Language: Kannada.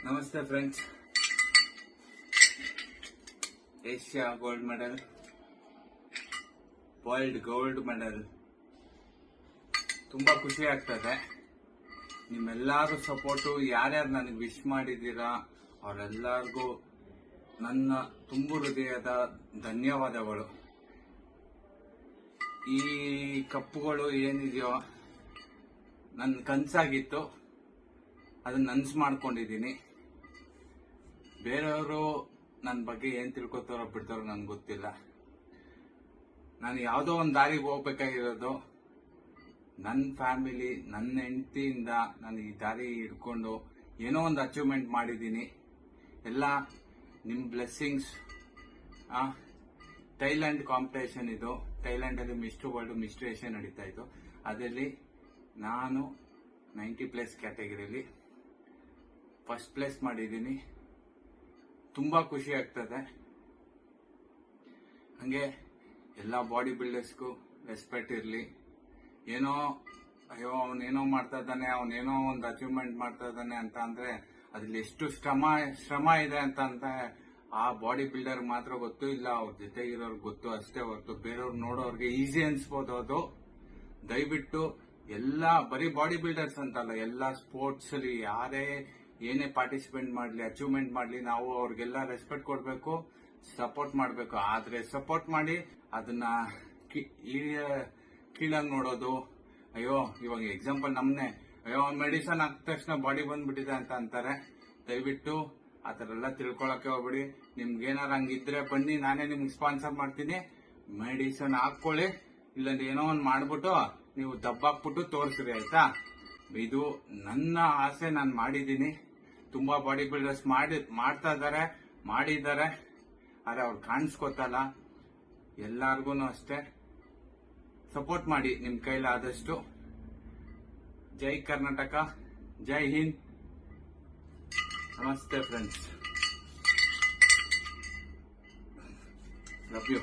ನಮಸ್ತೆ friends. Asia gold medal, world gold medal. ತುಂಬಾ ಖುಷಿ ಆಗ್ತದೆ. ನಿಮ್ಮೆಲ್ಲರೂ ಸಪೋರ್ಟು, ಯಾರ್ಯಾರು ನನಗೆ ವಿಶ್ ಮಾಡಿದ್ದೀರಾ ಅವರೆಲ್ಲರಿಗೂ ನನ್ನ ತುಂಬು ಹೃದಯದ ಧನ್ಯವಾದಗಳು. ಈ ಕಪ್ಪುಗಳು ಏನಿದೆಯೋ ನನ್ನ ಕನಸಾಗಿತ್ತು, ಅದನ್ನ ನನಸು ಮಾಡ್ಕೊಂಡಿದ್ದೀನಿ. ಬೇರೆಯವರು ನನ್ನ ಬಗ್ಗೆ ಏನ್ ತಿಳ್ಕೊತಾರೋ ಬಿಡ್ತಾರೋ ನನ್ಗೆ ಗೊತ್ತಿಲ್ಲ. ನಾನು ಯಾವುದೋ ಒಂದು ದಾರಿಗೆ ಹೋಗ್ಬೇಕಾಗಿರೋದು, ನನ್ನ ಫ್ಯಾಮಿಲಿ, ನನ್ನ ಹೆಂಡತಿಯಿಂದ ನಾನು ಈ ದಾರಿ ಹಿಡ್ಕೊಂಡು ಏನೋ ಒಂದು ಅಚೀವ್ಮೆಂಟ್ ಮಾಡಿದ್ದೀನಿ. ಎಲ್ಲ ನಿಮ್ಮ ಬ್ಲೆಸ್ಸಿಂಗ್ಸ್. ಥೈಲ್ಯಾಂಡ್ ಕಾಂಪಿಟೇಷನ್ ಇದು. ಥೈಲ್ಯಾಂಡಲ್ಲಿ ಮಿಸ್ಟರ್ ವರ್ಲ್ಡ್, ಮಿಸ್ಟರ್ ಏಷ್ಯಾ ನಡೀತಾ ಇತ್ತು. ಅದರಲ್ಲಿ ನಾನು 90+ ಕ್ಯಾಟಗರಿಯಲ್ಲಿ ಫಸ್ಟ್ ಪ್ಲೇಸ್ ಮಾಡಿದ್ದೀನಿ. ತುಂಬಾ ಖುಷಿ ಆಗ್ತದೆ. ಹಂಗೆ ಎಲ್ಲ ಬಾಡಿ ಬಿಲ್ಡರ್ಸ್ಗೂ ರೆಸ್ಪೆಕ್ಟ್ ಇರಲಿ. ಏನೋ ಅಯ್ಯೋ ಅವನೇನೋ ಮಾಡ್ತಾ ಇದ್ದಾನೆ, ಅವನೇನೋ ಒಂದು ಅಚೀವ್ಮೆಂಟ್ ಮಾಡ್ತಾ ಇದ್ದಾನೆ ಅಂತ ಅಂದ್ರೆ ಅದ್ರಲ್ಲಿ ಎಷ್ಟು ಶ್ರಮ ಇದೆ ಅಂತ ಆ ಬಾಡಿ ಬಿಲ್ಡರ್ ಮಾತ್ರ ಗೊತ್ತು, ಇಲ್ಲ ಅವ್ರ ಜೊತೆಗಿರೋರ್ಗೆ ಗೊತ್ತು ಅಷ್ಟೇ ಹೊರತು ಬೇರೆಯವ್ರು ನೋಡೋರ್ಗೆ ಈಸಿ ಅನ್ಸ್ಬೋದು. ಅದು ದಯವಿಟ್ಟು ಎಲ್ಲ ಬರೀ ಬಾಡಿ ಬಿಲ್ಡರ್ಸ್ ಅಂತಲ್ಲ, ಎಲ್ಲ ಸ್ಪೋರ್ಟ್ಸ್ ಅಲ್ಲಿ ಯಾರೇ ಏನೇ ಪಾರ್ಟಿಸಿಪೇಟ್ ಮಾಡಲಿ, ಅಚೀವ್ಮೆಂಟ್ ಮಾಡಲಿ, ನಾವು ಅವ್ರಿಗೆಲ್ಲ ರೆಸ್ಪೆಕ್ಟ್ ಕೊಡಬೇಕು, ಸಪೋರ್ಟ್ ಮಾಡಬೇಕು. ಆದ್ರೆ ಸಪೋರ್ಟ್ ಮಾಡಿ ಅದನ್ನ ಕೀಳಾಗಿ ನೋಡೋದು, ಅಯ್ಯೋ ಇವಾಗ ಎಕ್ಸಾಂಪಲ್ ನಮ್ನೆ, ಅಯ್ಯೋ ಮೆಡಿಸನ್ ಹಾಕಿದ ತಕ್ಷಣ ಬಾಡಿ ಬಂದ್ಬಿಟ್ಟಿದೆ ಅಂತ ಅಂತಾರೆ. ದಯವಿಟ್ಟು ಆ ಥರ ಎಲ್ಲ ತಿಳ್ಕೊಳಕ್ಕೆ ಹೋಗ್ಬಿಡಿ. ನಿಮ್ಗೇನಾರು ಹಂಗಿದ್ರೆ ಬನ್ನಿ, ನಾನೇ ನಿಮ್ಗೆ ಸ್ಪಾನ್ಸರ್ ಮಾಡ್ತೀನಿ. ಮೆಡಿಸನ್ ಹಾಕೊಳ್ಳಿ, ಇಲ್ಲಂದ್ರೆ ಏನೋ ಒಂದು ಮಾಡ್ಬಿಟ್ಟು ನೀವು ದಬ್ಬಾಕ್ಬಿಟ್ಟು ತೋರಿಸ್ರಿ, ಆಯ್ತಾ? ಇದು ನನ್ನ ಆಸೆ, ನಾನು ಮಾಡಿದ್ದೀನಿ. ತುಂಬಾ ಬಾಡಿ ಬಿಲ್ಡರ್ಸ್ ಮಾಡಿದ್ದಾರೆ, ಆದ್ರೆ ಅವ್ರು ಕಾಣಿಸ್ಕೊತಲ್ಲ. ಎಲ್ಲಾರ್ಗು ಅಷ್ಟೇ ಸಪೋರ್ಟ್ ಮಾಡಿ ನಿಮ್ ಕೈಲಾದಷ್ಟು. ಜೈ ಕರ್ನಾಟಕ, ಜೈ ಹಿಂದ್, ನಮಸ್ತೆ ಫ್ರೆಂಡ್ಸ್, ಲವ್ ಯು.